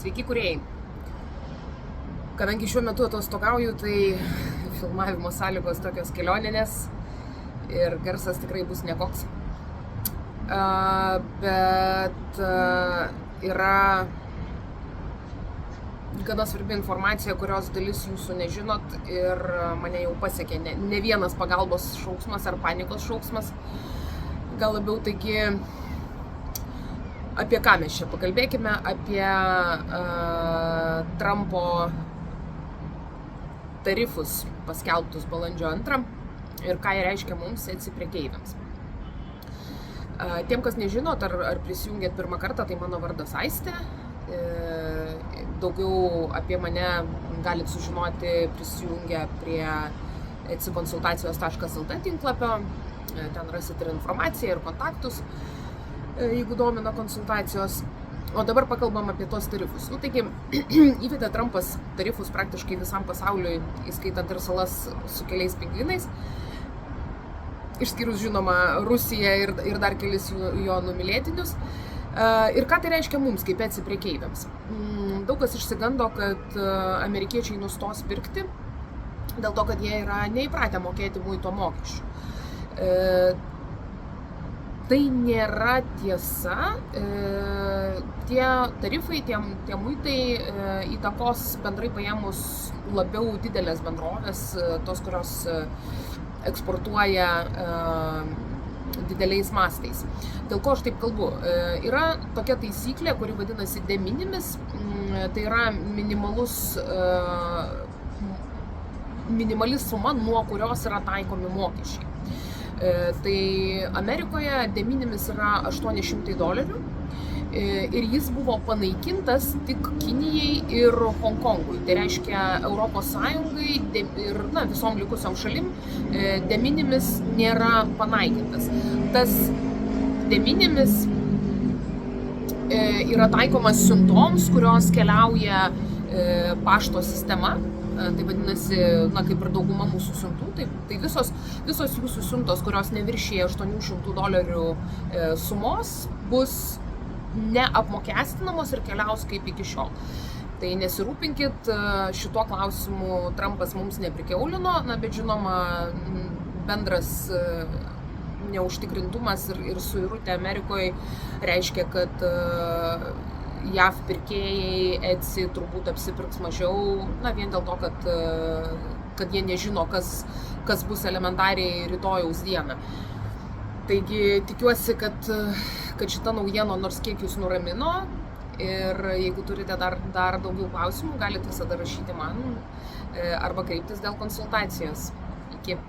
Sveiki, kūrėjai. Kadangi šiuo metu atostogauju, tai filmavimo sąlygos tokios kelioninės ir garsas tikrai bus nekoks. Bet yra gana svarbi informacija, kurios dalis jūsų nežinot ir mane jau pasiekė ne vienas pagalbos šauksmas ar panikos šauksmas. Gal labiau, taigi, apie ką mes čia pakalbėkime, apie Trumpo tarifus paskelbtus balandžio 2 ir ką jie reiškia mums prekeiviams. Tiem, kas nežinot ar prisijungėt pirmą kartą, tai mano vardas Aistė. Daugiau apie mane galit sužinoti prisijungę prie ecikonsultacijos.lt tinklapio. Ten rasit ir informaciją, ir kontaktus, jeigu domina konsultacijos. O dabar pakalbam apie tos tarifus. Taigi, įvedė Trumpas tarifus praktiškai visam pasauliui, įskaitant ir salas su keliais pingvinais. Išskyrus, žinoma, Rusiją ir dar kelis jo numylėtinius. Ir ką tai reiškia mums, kaip prekeiviams? Daug kas išsigando, kad amerikiečiai nustos pirkti, dėl to, kad jie yra neįpratę mokėti muito mokesčių. Tai nėra tiesa. Tie tarifai, tie muitai įtakos bendrai paėmus labiau didelės bendrovės, tos, kurios eksportuoja dideliais mastais. Dėl ko aš taip kalbu? Yra tokia taisyklė, kuri vadinasi de minimis, tai yra minimali suma, nuo kurios yra taikomi mokesčiai. Tai Amerikoje de minimis yra $800 ir jis buvo panaikintas tik Kinijai ir Honkongui. Tai reiškia Europos Sąjungai ir visom likusiom šalim de minimis nėra panaikintas. Tas de minimis yra taikomas siuntoms, kurios keliauja pašto sistema. Tai vadinasi, kaip ir dauguma mūsų siuntų, tai visos jūsų siuntos, kurios neviršyja $800 sumos, bus neapmokestinamos ir keliaus kaip iki šiol. Tai nesirūpinkit, šituo klausimu Trumpas mums neprikiaulino, bet žinoma, bendras neužtikrintumas ir suirutė Amerikoje reiškia, kad JAV pirkėjai Etsy turbūt apsipirks mažiau, vien dėl to, kad jie nežino, kas bus elementariai rytojaus dieną. Taigi tikiuosi, kad šita naujiena nors kiek jūs nuramino ir jeigu turite dar daugiau klausimų, galite visada rašyti man arba kreiptis dėl konsultacijos. Iki.